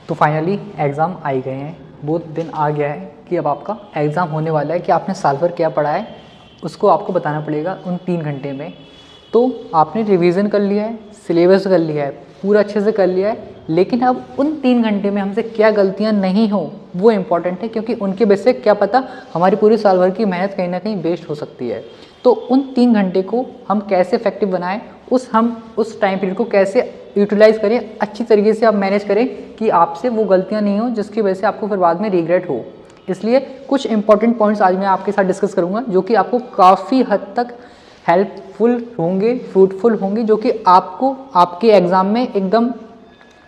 तो finally exam आ ही गए हैं, बहुत दिन आ गया है कि अब आपका एग्ज़ाम होने वाला है कि आपने साल भर क्या पढ़ा है उसको आपको बताना पड़ेगा उन 3 घंटे में। तो आपने रिवीजन कर लिया है, सिलेबस कर लिया है, पूरा अच्छे से कर लिया है, लेकिन अब उन 3 घंटे में हमसे क्या गलतियां नहीं हो वो इम्पॉर्टेंट है, क्योंकि उनके बेस से क्या पता हमारी पूरी साल भर की मेहनत कहीं ना कहीं वेस्ट हो सकती है। तो उन 3 घंटे को हम कैसे इफेक्टिव बनाएं, उस टाइम पीरियड को कैसे यूटिलाइज करें, अच्छी तरीके से आप मैनेज करें कि आपसे वो गलतियां नहीं हो जिसकी वजह से आपको फिर बाद में रिग्रेट हो। इसलिए कुछ इंपॉर्टेंट पॉइंट्स आज मैं आपके साथ डिस्कस करूंगा जो कि आपको काफ़ी हद तक हेल्पफुल होंगे, फ्रूटफुल होंगे, जो कि आपको आपके एग्ज़ाम में एकदम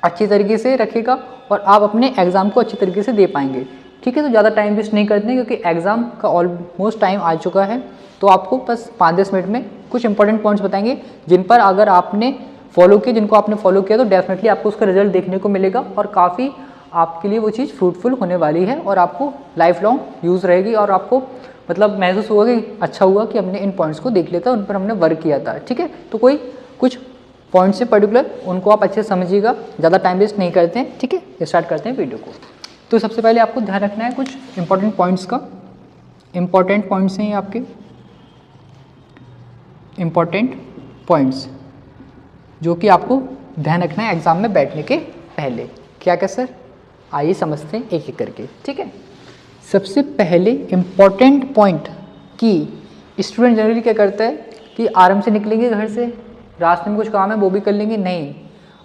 अच्छी तरीके से रखेगा और आप अपने एग्ज़ाम को अच्छी तरीके से दे पाएंगे। ठीक है, तो ज़्यादा टाइम वेस्ट नहीं करते हैं क्योंकि एग्ज़ाम का ऑलमोस्ट टाइम आ चुका है। तो आपको बस 5-10 मिनट में कुछ इंपॉर्टेंट पॉइंट्स बताएंगे जिन पर अगर आपने फॉलो किया, जिनको आपने फॉलो किया तो डेफिनेटली आपको उसका रिजल्ट देखने को मिलेगा और काफ़ी आपके लिए वो चीज़ फ्रूटफुल होने वाली है और आपको लाइफ लॉन्ग यूज़ रहेगी और आपको मतलब महसूस होगा कि अच्छा हुआ कि हमने इन पॉइंट्स को देख लिया था, उन पर हमने वर्क किया था। ठीक है, तो कोई कुछ पॉइंट्स से पर्टिकुलर उनको आप अच्छे से समझिएगा, ज़्यादा टाइम वेस्ट नहीं करते हैं। ठीक है, स्टार्ट करते हैं वीडियो को। तो सबसे पहले आपको ध्यान रखना है कुछ इंपॉर्टेंट पॉइंट्स का। इंपॉर्टेंट पॉइंट्स हैं ये आपके इंपॉर्टेंट पॉइंट्स जो कि आपको ध्यान रखना है एग्ज़ाम में बैठने के पहले। क्या क्या सर, आइए समझते हैं एक एक करके। ठीक है, सबसे पहले इम्पॉर्टेंट पॉइंट कि स्टूडेंट जनरली क्या करता है कि आराम से निकलेंगे घर से, रास्ते में कुछ काम है वो भी कर लेंगे। नहीं,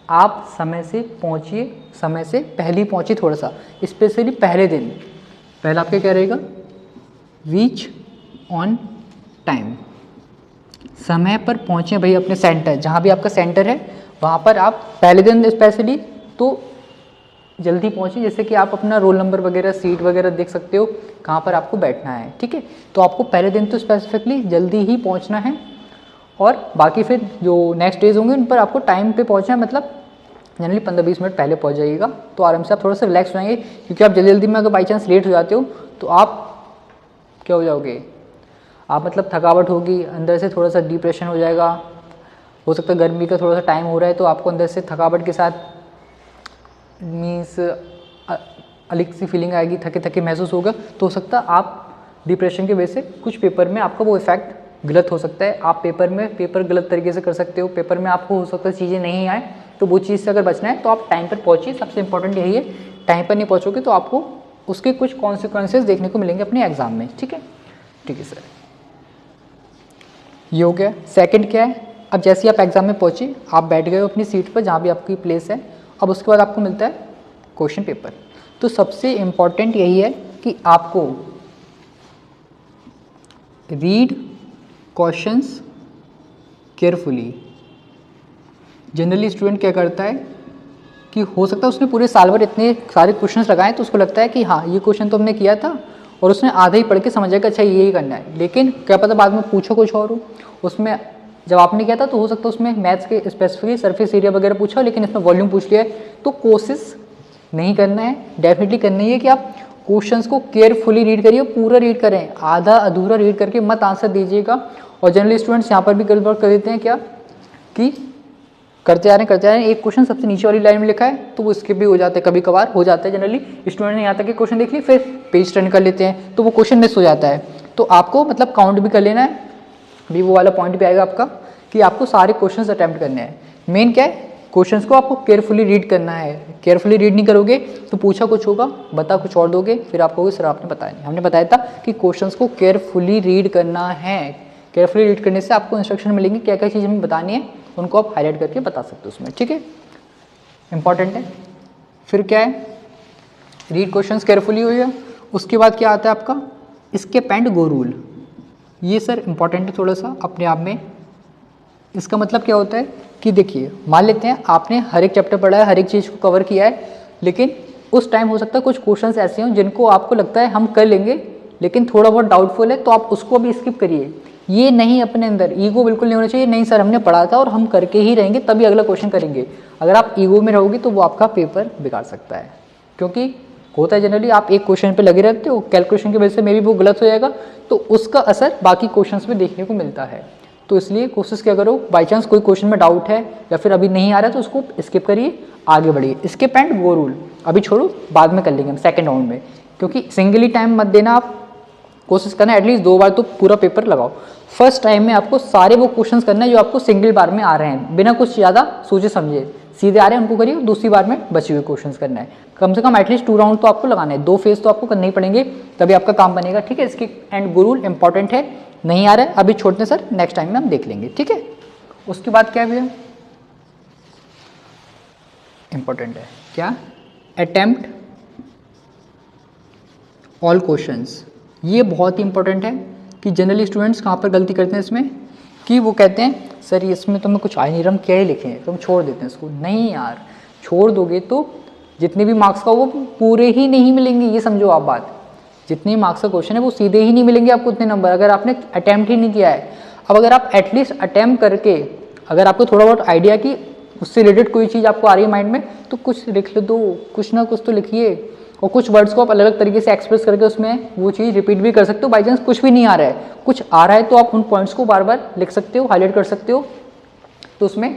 आप समय से पहुंचिए, समय से पहले ही पहुंचिए थोड़ा सा, स्पेशली पहले दिन। पहला आपका क्या रहेगा, रीच ऑन टाइम, समय पर पहुंचे भाई अपने सेंटर, जहाँ भी आपका सेंटर है वहाँ पर आप पहले दिन स्पेशली तो जल्दी पहुँचिए, जैसे कि आप अपना रोल नंबर वगैरह, सीट वगैरह देख सकते हो कहाँ पर आपको बैठना है। ठीक है, तो आपको पहले दिन तो स्पेसिफिकली जल्दी ही पहुँचना है और बाकी फिर जो नेक्स्ट डेज होंगे उन पर आपको टाइम पे पहुँचना है, मतलब जनरली 15-20 मिनट पहले पहुँच जाइएगा तो आराम से आप थोड़ा सा रिलैक्स हो जाएंगे। क्योंकि आप जल्दी जल्दी में अगर बाई चांस लेट हो जाते हो तो आप क्या हो जाओगे, आप मतलब थकावट होगी, अंदर से थोड़ा सा डिप्रेशन हो जाएगा। हो सकता है गर्मी का थोड़ा सा टाइम हो रहा है तो आपको अंदर से थकावट के साथ मीन्स अलग सी फीलिंग आएगी, थके थके महसूस होगा। तो हो सकता है आप डिप्रेशन की वजह से कुछ पेपर में आपका वो इफेक्ट गलत हो सकता है, आप पेपर गलत तरीके से कर सकते हो, पेपर में आपको हो सकता है चीज़ें नहीं आए। तो वो चीज़ से अगर बचना है तो आप टाइम पर पहुँचिए, सबसे इंपॉर्टेंट यही है। टाइम पर नहीं पहुँचोगे तो आपको उसके कुछ कॉन्सिक्वेंसेस देखने को मिलेंगे अपने एग्जाम में। ठीक है, ठीक है सर, ये हो गया। सेकंड क्या है, अब जैसे ही आप एग्जाम में पहुँचे, आप बैठ गए हो अपनी सीट पर जहाँ भी आपकी प्लेस है, अब उसके बाद आपको मिलता है क्वेश्चन पेपर। तो सबसे इम्पॉर्टेंट यही है कि आपको read questions carefully. Generally student क्या करता है कि हो सकता है उसने पूरे साल भर इतने सारे क्वेश्चंस लगाए तो उसको लगता है कि हाँ ये क्वेश्चन तो हमने किया था और उसने आधा ही पढ़ के समझ जाएगा अच्छा यही करना है, लेकिन क्या पता बाद में पूछो कुछ और हो। उसमें जब आपने किया था तो हो सकता है उसमें मैथ्स के स्पेसिफिकली सरफेस एरिया वगैरह पूछा, लेकिन इसमें वॉल्यूम पूछ लिया है। तो कोशिश नहीं करना है, डेफिनेटली करना ही है कि आप क्वेश्चंस को केयरफुली रीड करिए, पूरा रीड करें, आधा अधूरा रीड करके मत आंसर दीजिएगा। और जनरली स्टूडेंट्स यहाँ पर भी गड़बड़ कर देते हैं क्या कि करते आ रहे हैं, एक क्वेश्चन सबसे नीचे वाली लाइन में लिखा है तो वो स्किप भी हो जाता है, कभी कभार हो जाता है। जनरली स्टूडेंट ने यहाँ तक के क्वेश्चन देख लिए फिर पेज टर्न कर लेते हैं तो वो क्वेश्चन मिस हो जाता है। तो आपको मतलब काउंट भी कर लेना है, भी वो वाला पॉइंट भी आएगा आपका कि आपको सारे क्वेश्चंस अटेम्प्ट करने हैं। मेन क्या है, क्वेश्चंस को आपको केयरफुली रीड करना है। केयरफुली रीड नहीं करोगे तो पूछा कुछ होगा, बता कुछ और दोगे, फिर आप कहोगे सर आपने बताया नहीं। हमने बताया था कि क्वेश्चंस को केयरफुली रीड करना है। केयरफुली रीड करने से आपको इंस्ट्रक्शन मिलेंगे क्या क्या चीज़ हमें बतानी है, उनको आप हाईलाइट करके बता सकते हो उसमें। ठीक है, इंपॉर्टेंट है। फिर क्या है, रीड क्वेश्चंस केयरफुली हो गया। उसके बाद क्या आता है आपका स्किप एंड गो रूल। ये सर इंपॉर्टेंट है थोड़ा सा अपने आप में। इसका मतलब क्या होता है कि देखिए मान लेते हैं आपने हर एक चैप्टर पढ़ा है, हर एक चीज़ को कवर किया है, लेकिन उस टाइम हो सकता है कुछ क्वेश्चंस ऐसे हों जिनको आपको लगता है हम कर लेंगे लेकिन थोड़ा बहुत डाउटफुल है, तो आप उसको भी स्किप करिए। ये नहीं, अपने अंदर ईगो बिल्कुल नहीं होना चाहिए, नहीं सर हमने पढ़ा था और हम करके ही रहेंगे तभी अगला क्वेश्चन करेंगे। अगर आप ईगो में रहोगे तो वो आपका पेपर बिगाड़ सकता है। क्योंकि होता है जनरली आप एक क्वेश्चन पे लगे रहते हो, कैलकुलेशन की वजह से मे भी वो गलत हो जाएगा तो उसका असर बाकी क्वेश्चंस में देखने को मिलता है। तो इसलिए कोशिश क्या करो, बाई चांस कोई क्वेश्चन में डाउट है या फिर अभी नहीं आ रहा है तो उसको स्किप करिए, आगे बढ़िए। स्किप एंड गो रूल अभी छोड़ो, बाद में कर लेंगे हम सेकेंड राउंड में, क्योंकि सिंगली टाइम मत देना आप, कोशिश करना एटलीस्ट 2 बार तो पूरा पेपर लगाओ। फर्स्ट टाइम में आपको सारे वो क्वेश्चंस करना है जो आपको सिंगल बार में आ रहे हैं, बिना कुछ ज़्यादा सोचे समझे, सीधे आ रहे हैं उनको करिए, दूसरी बार में बचे हुए क्वेश्चंस करना है। कम से कम एटलीस्ट 2 राउंड तो आपको लगाना है, 2 फेज तो आपको करने ही पड़ेंगे, तभी आपका काम बनेगा, ठीक है। इसके एंड गो रूल इंपॉर्टेंट है, नहीं आ रहा है अभी छोड़ते हैं सर, नेक्स्ट टाइम में हम देख लेंगे, ठीक है। उसके बाद क्या है भैया, इंपॉर्टेंट है क्या, अटेम्प्ट ऑल क्वेश्चंस। ये बहुत ही इंपॉर्टेंट है कि जनरल स्टूडेंट्स कहाँ पर गलती करते हैं इसमें, कि वो कहते हैं सर इसमें तो मैं कुछ आ नहीं रहा, हम क्या ही लिखें, तो हम छोड़ देते हैं इसको। नहीं यार, छोड़ दोगे तो जितने भी मार्क्स का वो पूरे ही नहीं मिलेंगे, ये समझो आप बात। जितने मार्क्स का क्वेश्चन है वो सीधे ही नहीं मिलेंगे आपको उतने नंबर, अगर आपने अटैम्प्ट ही नहीं किया है। अब अगर आप एटलीस्ट अटैम्प्ट करके, अगर आपको थोड़ा बहुत आइडिया कि उससे रिलेटेड कोई चीज़ आपको आ रही है माइंड में, तो कुछ लिख लो, दो कुछ ना कुछ तो लिखिए, और कुछ वर्ड्स को आप अलग अलग तरीके से एक्सप्रेस करके उसमें वो चीज़ रिपीट भी कर सकते हो। बाई चांस कुछ भी नहीं आ रहा है, कुछ आ रहा है तो आप उन पॉइंट्स को बार बार लिख सकते हो, हाईलाइट कर सकते हो। तो उसमें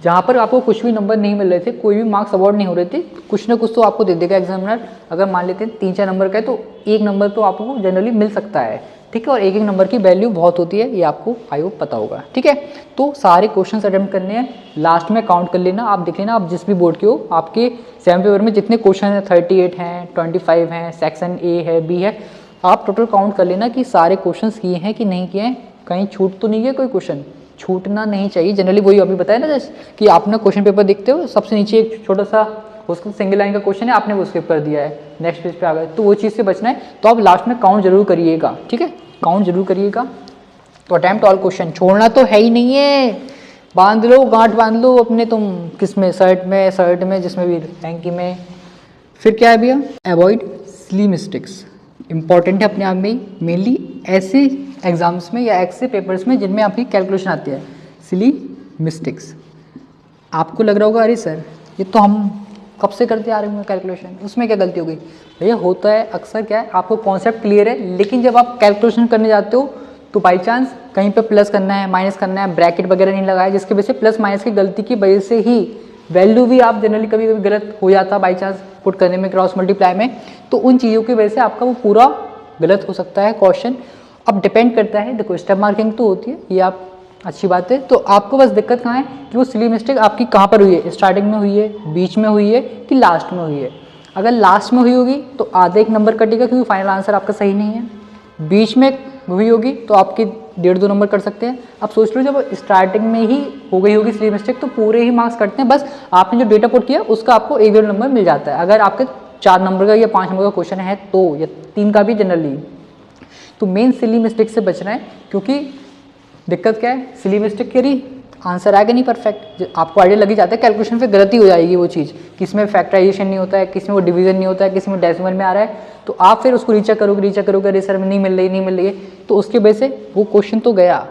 जहाँ पर आपको कुछ भी नंबर नहीं मिल रहे थे, कोई भी मार्क्स अवार्ड नहीं हो रहे थे, कुछ ना कुछ तो आपको दे देगा एग्जामिनर। अगर मान लेते हैं 3-4 नंबर का है तो 1 नंबर तो आपको जनरली मिल सकता है, ठीक है। और 1-1 नंबर की वैल्यू बहुत होती है, ये आपको आई होप पता होगा, ठीक है। तो सारे क्वेश्चंस अटेम्प्ट करने हैं, लास्ट में काउंट कर लेना, आप देख लेना आप जिस भी बोर्ड के हो, आपके 7 पेपर में जितने क्वेश्चन हैं 38 हैं, 25 हैं, सेक्शन ए है, बी है, आप टोटल काउंट कर लेना कि सारे क्वेश्चन किए हैं कि नहीं किए हैं, कहीं छूट तो नहीं है, कोई क्वेश्चन छूटना नहीं चाहिए। जनरली वही अभी बताया ना, जैसे कि आपने क्वेश्चन पेपर देखते हो, सबसे नीचे एक छोटा सा उसका सिंगल लाइन का क्वेश्चन है, आपने वो स्किप कर दिया है, नेक्स्ट पेज पे आ गए, तो वो चीज़ से बचना है। तो आप लास्ट में काउंट जरूर करिएगा, ठीक है, काउंट जरूर करिएगा। तो अटेम्प्ट ऑल क्वेश्चन छोड़ना तो है ही नहीं है, बांध लो, गांठ बांध लो अपने, तुम किस में, शर्ट में जिसमें भी, हैंकी में। फिर क्या है भैया, अवॉइड सिली मिस्टेक्स, इंपॉर्टेंट है अपने आप में ही, मेनली ऐसे एग्जाम्स में या ऐसे पेपर्स में जिनमें आपकी कैलकुलेशन आती है। सिली मिस्टेक्स, आपको लग रहा होगा अरे सर ये तो हम कब से करते आ रहे हैं कैलकुलेशन, उसमें क्या गलती हो गई। भैया होता है अक्सर, क्या है, आपको कॉन्सेप्ट क्लियर है, लेकिन जब आप कैलकुलेशन करने जाते हो तो बाई चांस कहीं पे प्लस करना है, माइनस करना है, ब्रैकेट वगैरह नहीं लगाया, जिसकी वजह से प्लस माइनस की गलती की वजह से ही वैल्यू भी आप जनरली कभी कभी गलत हो जाता है बाई चांस पुट करने में, क्रॉस मल्टीप्लाई में, तो उन चीज़ों की वजह से आपका वो पूरा गलत हो सकता है क्वेश्चन। अब डिपेंड करता है, देखो स्टेप मार्किंग तो होती है, ये आप अच्छी बात है, तो आपको बस दिक्कत कहाँ है कि वो सिली मिस्टेक आपकी कहाँ पर हुई है, स्टार्टिंग में हुई है, बीच में हुई है कि लास्ट में हुई है। अगर लास्ट में हुई होगी तो आधे 1 नंबर कटेगा क्योंकि फाइनल आंसर आपका सही नहीं है। बीच में हुई होगी तो आपके 1.5-2 नंबर कट सकते हैं। अब सोच लो जब स्टार्टिंग में ही हो गई होगी सिली मिस्टेक तो पूरे ही मार्क्स कटते हैं, बस आपने जो डेटा पुट किया उसका आपको 1-1.5 नंबर मिल जाता है। अगर आपके 4 नंबर का या 5 नंबर का क्वेश्चन है तो, या 3 का भी जनरली, तो मेन सिली मिस्टेक से बचना है। क्योंकि दिक्कत क्या है, सिली मिस्टेक करी आंसर आएगा नहीं परफेक्ट, आपको आइडिया लग ही जाता है कैलकुलेशन, फिर गलती हो जाएगी वो चीज़, किसी में फैक्टराइजेशन नहीं होता है, किसी में वो डिवीजन नहीं होता है, किसी में डेसिमल में आ रहा है, तो आप फिर उसको रीचेक करोगे, अरे सर में नहीं मिल रही है, तो उसके वजह से वो क्वेश्चन तो गया,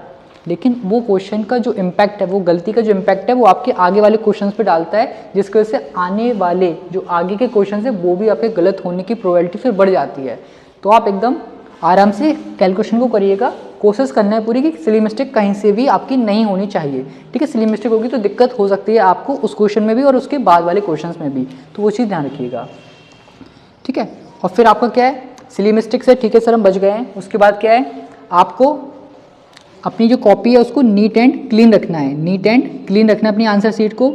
लेकिन वो क्वेश्चन का जो इम्पैक्ट है, वो गलती का जो इम्पैक्ट है वो आपके आगे वाले क्वेश्चन पे डालता है, जिसकी वजह से आने वाले जो आगे के क्वेश्चन है वो भी आपके गलत होने की प्रोबेबिलिटी फिर बढ़ जाती है। तो आप एकदम आराम से कैलकुलेशन को करिएगा, कोशिश करना है पूरी कि सिली मिस्टेक कहीं से भी आपकी नहीं होनी चाहिए, ठीक है। सिली मिस्टेक होगी तो दिक्कत हो सकती है आपको उस क्वेश्चन में भी और उसके बाद वाले क्वेश्चंस में भी, तो वो चीज़ ध्यान रखिएगा, ठीक है। और फिर आपका क्या है, सिली मिस्टेक से ठीक है सर हम बच गए हैं, उसके बाद क्या है, आपको अपनी जो कॉपी है उसको नीट एंड क्लीन रखना है, नीट एंड क्लीन रखना है अपनी आंसर शीट को,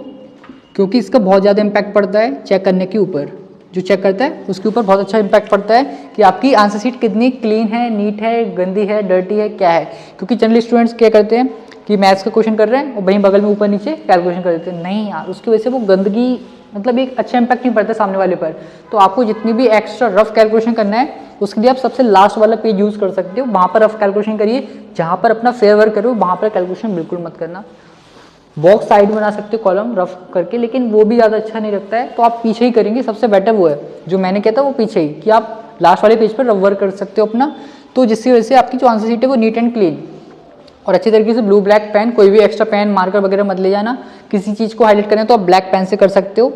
क्योंकि इसका बहुत ज़्यादा इम्पैक्ट पड़ता है चेक करने के ऊपर। जो चेक करता है उसके ऊपर बहुत अच्छा इम्पैक्ट पड़ता है कि आपकी आंसर शीट कितनी क्लीन है, नीट है, गंदी है, डर्टी है, क्या है। क्योंकि जनरली स्टूडेंट्स क्या करते हैं कि मैथ्स का क्वेश्चन कर रहे हैं और वहीं बगल में ऊपर नीचे कैलकुलेशन कर देते हैं, नहीं यार, उसकी वजह से वो गंदगी, मतलब एक अच्छा इंपैक्ट नहीं पड़ता सामने वाले पर। तो आपको जितनी भी एक्स्ट्रा रफ कैलकुलेशन करना है उसके लिए आप सबसे लास्ट वाला पेज यूज़ कर सकते हो, वहाँ पर रफ कैलकुलेशन करिए, जहाँ पर अपना फेयर वर्क करो वहाँ पर कैलकुलेशन बिल्कुल मत करना। बॉक्स साइड बना सकते हो कॉलम रफ करके, लेकिन वो भी ज़्यादा अच्छा नहीं लगता है, तो आप पीछे ही करेंगे, सबसे बेटर वो है जो मैंने किया था वो पीछे ही, कि आप लास्ट वाले पेज पर रफ वर्क कर सकते हो अपना, तो जिसकी वजह से आपकी जो आंसर शीट है वो नीट एंड क्लीन और अच्छी तरीके से, ब्लू ब्लैक पेन, कोई भी एक्स्ट्रा पेन मार्कर वगैरह मत ले जाना, किसी चीज़ को हाईलाइट करें तो आप ब्लैक पेन से कर सकते हो,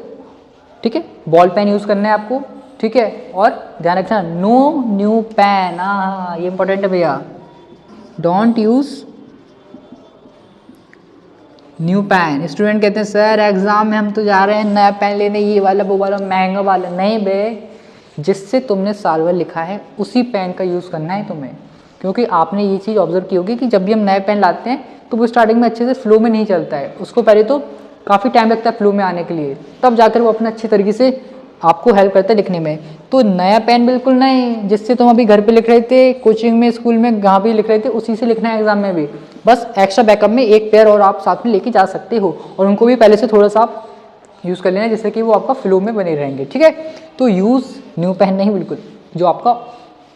ठीक है। बॉल पेन यूज़ करना है आपको, ठीक है। और ध्यान रखना नो न्यू पेन, हाँ ये इंपॉर्टेंट है भैया, don't use new pen, student कहते हैं सर एग्ज़ाम में हम तो जा रहे हैं नया पेन लेने, ये वाला वो वाला महंगा वाला। नहीं बे, जिससे तुमने साल भर लिखा है उसी पेन का यूज़ करना है तुम्हें। क्योंकि आपने ये चीज़ ऑब्जर्व की होगी कि जब भी हम नए पेन लाते हैं तो वो स्टार्टिंग में अच्छे से फ्लो में नहीं चलता है, उसको पहले तो काफ़ी टाइम लगता है फ्लो में आने के लिए, तब जाकर वो अपना अच्छी तरीके से आपको हेल्प करता है लिखने में। तो नया पेन बिल्कुल नहीं, जिससे तुम अभी घर पे लिख रहे थे, कोचिंग में, स्कूल में, जहाँ भी लिख रहे थे, उसी से लिखना है एग्जाम में भी। बस एक्स्ट्रा बैकअप में एक पेयर और आप साथ में लेके जा सकते हो, और उनको भी पहले से थोड़ा सा आप यूज़ कर लेना जिससे कि वो आपका फ्लो में बने रहेंगे। ठीक है, तो यूज़ न्यू पेन नहीं, बिल्कुल जो आपका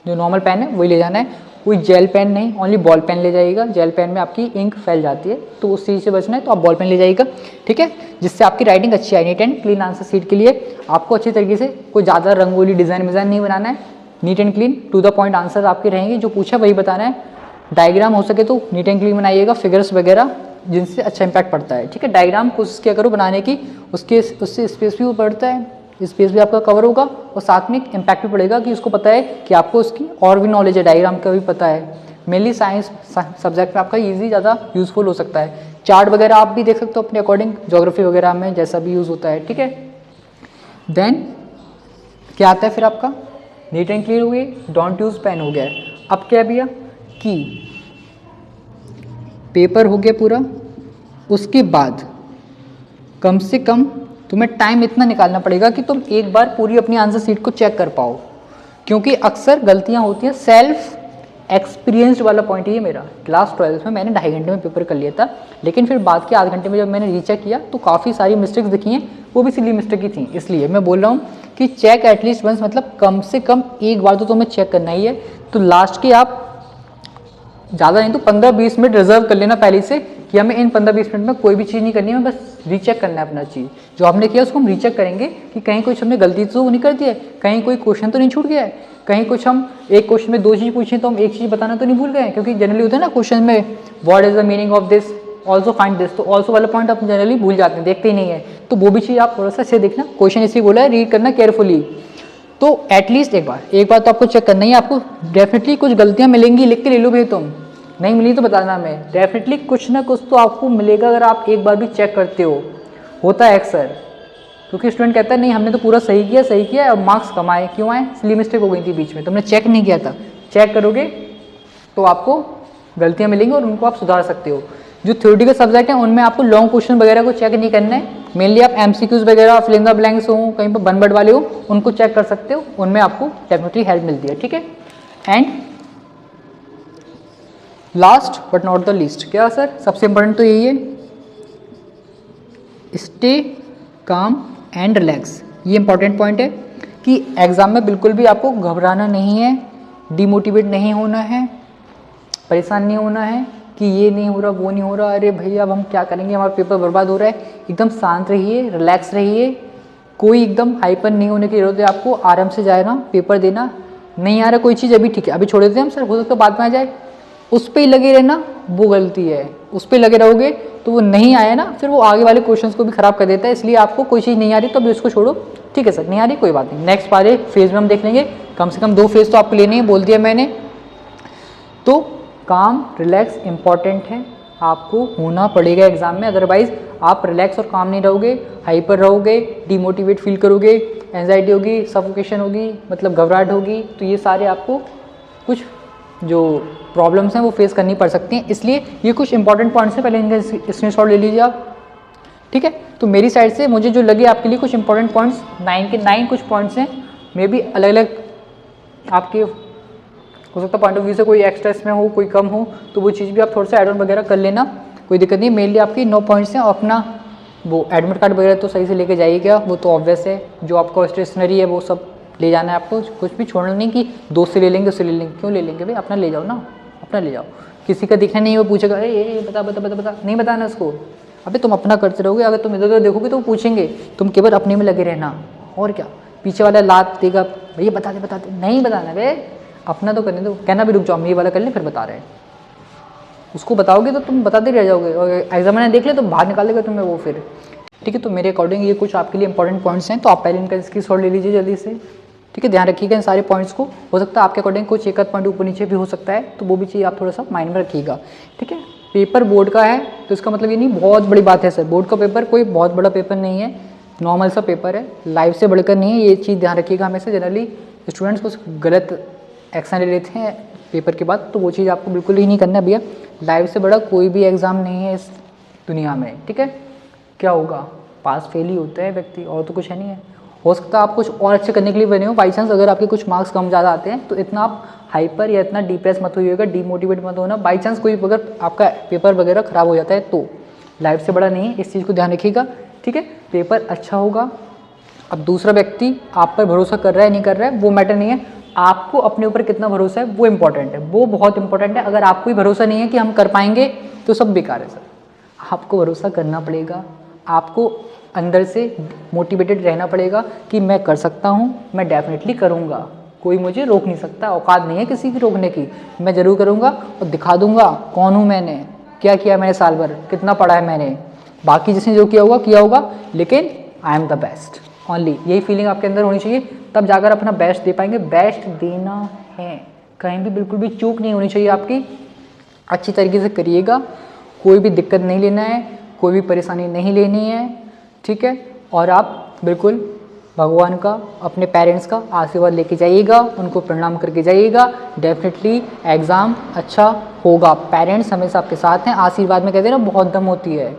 जो नॉर्मल पेन है वही ले जाना है। कोई जेल पेन नहीं, ओनली बॉल पेन ले जाइएगा। जेल पेन में आपकी इंक फैल जाती है, तो उस चीज़ से बचना है तो आप बॉल पेन ले जाइएगा। ठीक है, जिससे आपकी राइटिंग अच्छी आए। NEET and clean answer sheet के लिए आपको अच्छी तरीके से कोई ज़्यादा रंगोली डिज़ाइन विज़ाइन नहीं बनाना है। Neat and clean to the point answer आपके रहेंगे, जो पूछा वही बताना है। डायग्राम हो सके तो नीट एंड क्लीन बनाइएगा, फिगर्स वगैरह जिनसे अच्छा इंपैक्ट पड़ता है। ठीक है, डायग्राम कोशिश क्या करो बनाने की, उससे स्पेस भी बढ़ता है, स्पेस भी आपका कवर होगा, और साथ में इम्पैक्ट भी पड़ेगा कि उसको पता है कि आपको उसकी और भी नॉलेज है, डायग्राम का भी पता है। मेनली साइंस सब्जेक्ट में आपका ईजी ज़्यादा यूज़फुल हो सकता है। चार्ट वगैरह आप भी देख सकते हो अपने अकॉर्डिंग, ज्योग्राफी वगैरह में जैसा भी यूज़ होता है। ठीक है, देन क्या आता है फिर आपका नीट एंड क्लियर हो गई, डोंट यूज़ पेन हो गया है। अब क्या भैया कि पेपर हो गया पूरा, उसके बाद कम से कम तुम्हें टाइम इतना निकालना पड़ेगा कि तुम एक बार पूरी अपनी आंसर शीट को चेक कर पाओ, क्योंकि अक्सर गलतियां होती हैं। सेल्फ एक्सपीरियंस्ड वाला पॉइंट ये मेरा, क्लास 12 में मैंने 2.5 घंटे में पेपर कर लिया था, लेकिन फिर बाद के आधे घंटे में जब मैंने रीचेक किया तो काफ़ी सारी मिस्टेक्स दिखी हैं, वो भी सिली मिस्टेक ही थी। इसलिए मैं बोल रहा हूँ कि चेक एटलीस्ट वंस, मतलब कम से कम एक बार तो तुम्हें चेक करना ही है। तो लास्ट के आप ज़्यादा नहीं तो 15-20 मिनट रिजर्व कर लेना पहले से, कि हमें इन 15-20 मिनट में कोई भी चीज़ नहीं करनी है, बस रीचेक करना है अपना चीज़ जो हमने किया उसको हम रीचेक करेंगे कि कहीं कुछ हमने गलती तो नहीं कर दी है, कहीं कोई क्वेश्चन तो नहीं छूट गया है, कहीं कुछ हम एक क्वेश्चन में 2 चीज़ पूछे तो हम एक चीज़ बताना तो नहीं भूल गए। क्योंकि जनरली होता है ना क्वेश्चन में what is the meaning of this, also find this, तो ऑल्सो वाला पॉइंट आप जनरली भूल जाते हैं, देखते ही नहीं है। तो वो भी चीज़ आप थोड़ा सा अच्छे देखना, क्वेश्चन इसलिए बोला है रीड करना केयरफुली। तो एटलीस्ट एक बार तो आपको चेक करना ही, आपको डेफिनेटली कुछ गलतियाँ मिलेंगी, लिख के ले लो भाई, तुम नहीं मिली तो बताना, मैं डेफिनेटली कुछ ना कुछ तो आपको मिलेगा अगर आप एक बार भी चेक करते हो। होता है अक्सर, क्योंकि स्टूडेंट कहता है नहीं हमने तो पूरा सही किया और मार्क्स कम आए, क्यों आए, सिली मिस्टेक हो गई थी बीच में, तुमने चेक नहीं किया था। चेक करोगे तो आपको गलतियाँ मिलेंगी और उनको आप सुधार सकते हो। जो थ्योरेटिकल सब्जेक्ट हैं उनमें आपको लॉन्ग क्वेश्चन वगैरह को चेक नहीं करना है, मेनली आप MCQs वगैरह, फिल इन द ब्लैंक्स हो, कहीं पर वन वर्ड वाले हो, उनको चेक कर सकते हो, उनमें आपको डेफिनेटली हेल्प मिलती है। ठीक है, and last but not the least, क्या सर सबसे इंपॉर्टेंट तो यही है, स्टे काम एंड रिलैक्स। ये इंपॉर्टेंट पॉइंट है कि एग्ज़ाम में बिल्कुल भी आपको घबराना नहीं है, डिमोटिवेट नहीं होना है, परेशान नहीं होना है कि ये नहीं हो रहा, वो नहीं हो रहा, अरे भैया अब हम क्या करेंगे, हमारा पेपर बर्बाद हो रहा है। एकदम शांत रहिए, रिलैक्स रहिए, कोई एकदम हाइपर नहीं होने की जरूरत है आपको। आराम से जाना, पेपर देना, नहीं आ रहा कोई चीज़ अभी ठीक है, अभी छोड़ देते हैं हम सर, हो सकता है बाद में आ जाए, उस पर ही लगे रहना वो गलती है। उस पर लगे रहोगे तो वो नहीं आया ना, फिर वो आगे वाले क्वेश्चंस को भी खराब कर देता है। इसलिए आपको कोई चीज़ नहीं आ रही तो अभी उसको छोड़ो, ठीक है सर नहीं आ रही कोई बात नहीं, नेक्स्ट वाले फेज़ में हम देख लेंगे। कम से कम 2 फेज़ तो आपको लेने ही बोल दिया मैंने। तो काम रिलैक्स इंपॉर्टेंट है, आपको होना पड़ेगा एग्जाम में, अदरवाइज आप रिलैक्स और काम नहीं रहोगे, हाइपर रहोगे, डिमोटिवेट फील करोगे, एंजाइटी होगी, सफोकेशन होगी, मतलब घबराहट होगी, तो ये सारे आपको कुछ जो प्रॉब्लम्स हैं वो फेस करनी पड़ सकती हैं। इसलिए ये कुछ इंपॉर्टेंट पॉइंट्स हैं, पहले इनका स्क्रीनशॉट ले लीजिए आप। ठीक है, तो मेरी साइड से मुझे जो लगे आपके लिए कुछ इंपॉर्टेंट पॉइंट्स 9 के 9 कुछ पॉइंट्स हैं, मे भी अलग अलग आपके हो सकता है पॉइंट ऑफ व्यू से कोई एक्स्ट्रा इसमें हो, कोई कम हो, तो वो चीज़ भी आप थोड़ा सा एड ऑन वगैरह कर लेना, कोई दिक्कत नहीं। मेनली आपकी 9 पॉइंट्स हैं, और अपना वो एडमिट कार्ड वगैरह तो सही से लेके जाइएगा, वो तो ऑब्वियस है। जो आपका स्टेशनरी है वो सब ले जाना है आपको, कुछ भी छोड़ना नहीं कि दोस्त से ले लेंगे उससे ले लेंगे, क्यों ले लेंगे भाई, अपना ले जाओ ना, अपना ले जाओ। किसी का दिखना नहीं, वो पूछेगा अरे ये बता बता बता बता, नहीं बताना उसको। अबे तुम अपना करते रहोगे, अगर तुम इधर उधर देखोगे तो वो पूछेंगे, तुम केवल अपने में लगे रहना, और क्या। पीछे वाला लात देगा भैया बता दे, नहीं बताना बे, अपना तो करने दो। कहना भी रुक जाओ, हम ये वाला कर लें फिर बता रहे हैं, उसको बताओगे तो तुम बताते रह जाओगे, और एग्जामिनर देख ले तो बाहर निकाल देगा तुम्हें वो फिर। ठीक है, तो मेरे अकॉर्डिंग ये कुछ आपके लिए इंपॉर्टेंट पॉइंट्स हैं, तो आप पहले इनका स्क्रीनशॉट ले लीजिए जल्दी से। ठीक है, ध्यान रखिएगा इन सारे पॉइंट्स को, हो सकता है आपके अकॉर्डिंग कुछ एक आध पॉइंट ऊपर नीचे भी हो सकता है, तो वो भी चीज़ आप थोड़ा सा माइंड में रखिएगा। ठीक है, पेपर बोर्ड का है तो इसका मतलब ये नहीं बहुत बड़ी बात है सर, बोर्ड का पेपर कोई बहुत बड़ा पेपर नहीं है, नॉर्मल सा पेपर है, लाइफ से बढ़कर नहीं है, ये चीज़ ध्यान रखिएगा हमेशा। जनरली स्टूडेंट्स कुछ गलत एक्शन ले लेते हैं पेपर के बाद, तो वो चीज़ आपको बिल्कुल ही नहीं करना है भैया। लाइफ से बड़ा कोई भी एग्ज़ाम नहीं है इस दुनिया में, ठीक है। क्या होगा, पास फेल ही होता है व्यक्ति, और तो कुछ है नहीं है। हो सकता है आप कुछ और अच्छे करने के लिए बने हो, बाई चांस अगर आपके कुछ मार्क्स कम ज़्यादा आते हैं तो इतना आप हाइपर या इतना डिप्रेस मत होइएगा, डीमोटिवेट मत होना। बाई चांस कोई अगर आपका पेपर वगैरह ख़राब हो जाता है तो लाइफ से बड़ा नहीं है, इस चीज़ को ध्यान रखिएगा, ठीक है। पेपर अच्छा होगा। अब दूसरा व्यक्ति आप पर भरोसा कर रहा है नहीं कर रहा है वो मैटर नहीं है, आपको अपने ऊपर कितना भरोसा है वो इंपॉर्टेंट है, वो बहुत इंपॉर्टेंट है। अगर आपको ही भरोसा नहीं है कि हम कर पाएंगे तो सब बेकार है सर। आपको भरोसा करना पड़ेगा, आपको अंदर से मोटिवेटेड रहना पड़ेगा कि मैं कर सकता हूँ, मैं डेफिनेटली करूँगा, कोई मुझे रोक नहीं सकता, औकात नहीं है किसी की रोकने की, मैं ज़रूर करूँगा और दिखा दूँगा कौन हूँ मैंने, क्या किया मैंने साल भर, कितना पढ़ा है मैंने, बाकी जिसने जो किया होगा, लेकिन I am the best only, यही फीलिंग आपके अंदर होनी चाहिए, तब जाकर अपना बेस्ट दे पाएंगे। बेस्ट देना है, कहीं भी बिल्कुल भी चूक नहीं होनी चाहिए आपकी, अच्छी तरीके से करिएगा, कोई भी दिक्कत नहीं लेना है, कोई भी परेशानी नहीं लेनी है, ठीक है। और आप बिल्कुल भगवान का, अपने पेरेंट्स का आशीर्वाद लेके जाइएगा, उनको प्रणाम करके जाइएगा, डेफिनेटली एग्ज़ाम अच्छा होगा। पेरेंट्स हमेशा आपके साथ हैं, आशीर्वाद में कहते हैं ना बहुत दम होती है,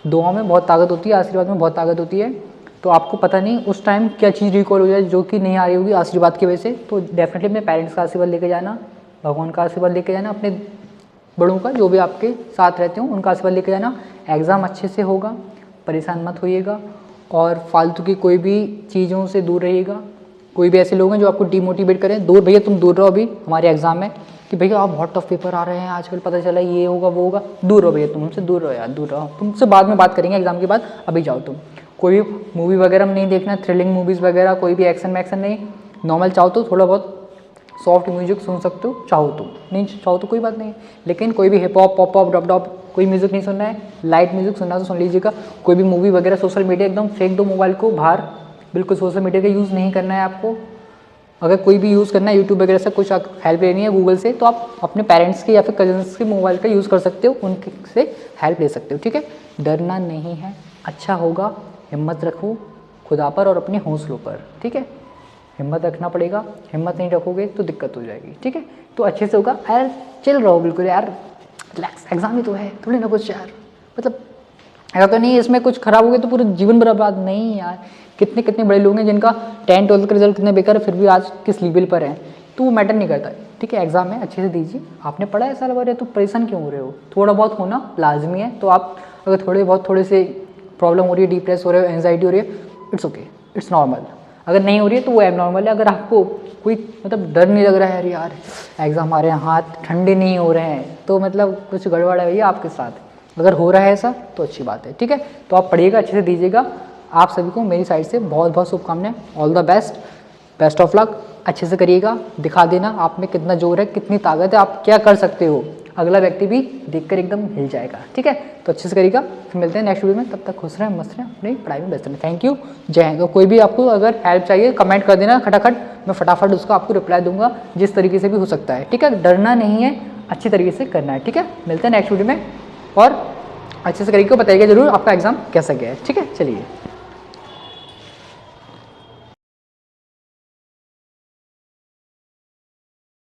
दुआ में बहुत ताकत होती है, आशीर्वाद में बहुत ताकत होती है। तो आपको पता नहीं उस टाइम क्या चीज़ रिकॉल हो जाए जो कि नहीं आ रही होगी आशीर्वाद की वजह से, तो डेफिनेटली अपने पेरेंट्स का आशीर्वाद लेके जाना, भगवान का आशीर्वाद लेके जाना, अपने बड़ों का जो भी आपके साथ रहते हो उनका आशीर्वाद लेके जाना। एग्ज़ाम अच्छे से होगा, परेशान मत होइएगा, और फालतू की कोई भी चीज़ों से दूर रहिएगा। कोई भी ऐसे लोग हैं जो आपको डिमोटिवेट करें, दूर भैया तुम दूर रहो अभी हमारे एग्ज़ाम में, कि भैया आप बहुत टफ पेपर आ रहे हैं आजकल, पता चला ये होगा वो होगा, दूर रहो भैया, तुम हमसे दूर रहो यार, दूर रहो, तुमसे बाद में बात करेंगे एग्ज़ाम के बाद, अभी जाओ तुम। कोई भी मूवी वगैरह में नहीं देखना, थ्रिलिंग मूवीज़ वगैरह, कोई भी एक्शन वैक्शन नहीं, नॉर्मल चाहो तो थोड़ा बहुत सॉफ्ट म्यूजिक सुन सकते हो, चाहो तो, नहीं चाहो तो कोई बात नहीं, लेकिन कोई भी हिप हॉप पॉप पॉप डॉप डॉप कोई म्यूज़िक नहीं सुनना है, लाइट म्यूज़िक सुनना तो सुन लीजिएगा। कोई भी मूवी वगैरह, सोशल मीडिया एकदम फेंक दो मोबाइल को बाहर, बिल्कुल सोशल मीडिया का यूज़ नहीं करना है आपको। अगर कोई भी यूज़ करना है यूट्यूब वगैरह से, कुछ हेल्प लेनी है गूगल से, तो आप अपने पेरेंट्स के या फिर कजन्स के मोबाइल का यूज़ कर सकते हो, उनके से हेल्प ले सकते हो, ठीक है। डरना नहीं है, अच्छा होगा, हिम्मत रखो खुदा पर और अपने हौसलों पर, ठीक है। हिम्मत रखना पड़ेगा, हिम्मत नहीं रखोगे तो दिक्कत हो जाएगी, ठीक है। तो अच्छे से होगा यार, चिल रहो बिल्कुल यार, रिलैक्स, एग्जाम ही तो है, थोड़ी ना कुछ यार, मतलब ऐसा तो नहीं इसमें कुछ खराब हो गया तो पूरा जीवन बर्बाद नहीं यार। कितने कितने बड़े लोग हैं जिनका 10 12 का रिजल्ट कितने बेकार है, फिर भी आज किस लेवल पर हैं, तो वो मैटर नहीं करता, ठीक है। एग्जाम में अच्छे से दीजिए, आपने पढ़ा है साल भर है तो परेशान क्यों हो रहे हो, थोड़ा बहुत होना लाजमी है। तो आप अगर थोड़े से प्रॉब्लम हो रही है, डिप्रेस हो रहे हो, एंजाइटी हो रही है, इट्स ओके, इट्स नॉर्मल। अगर नहीं हो रही है तो वो एबनॉर्मल है। अगर आपको कोई मतलब डर नहीं लग रहा है यार एग्ज़ाम आ रहे हैं, हाथ ठंडे नहीं हो रहे हैं, तो मतलब कुछ गड़बड़ है भैया आपके साथ। अगर हो रहा है ऐसा तो अच्छी बात है, ठीक है। तो आप पढ़िएगा, अच्छे से दीजिएगा। आप सभी को मेरी साइड से बहुत बहुत शुभकामनाएं, all the best, best of luck. अच्छे से करिएगा, दिखा देना आप में कितना जोर है, कितनी ताकत है, आप क्या कर सकते हो, अगला व्यक्ति भी देखकर एकदम हिल जाएगा, ठीक है। तो अच्छे से करिएगा, फिर मिलते हैं नेक्स्ट वीडियो में, तब तक खुश रहें, मस्त रहें, अपनी पढ़ाई में व्यस्त रहें। थैंक यू, जय हिंद। कोई भी आपको अगर हेल्प चाहिए कमेंट कर देना खटाखट, मैं फटाफट उसका आपको रिप्लाई दूंगा जिस तरीके से भी हो सकता है, ठीक है। डरना नहीं है, अच्छी तरीके से करना है, ठीक है। मिलते हैं नेक्स्ट वीडियो में, और अच्छे से करिएगा, बताइएगा जरूर आपका एग्जाम कैसा गया है, ठीक है। चलिए।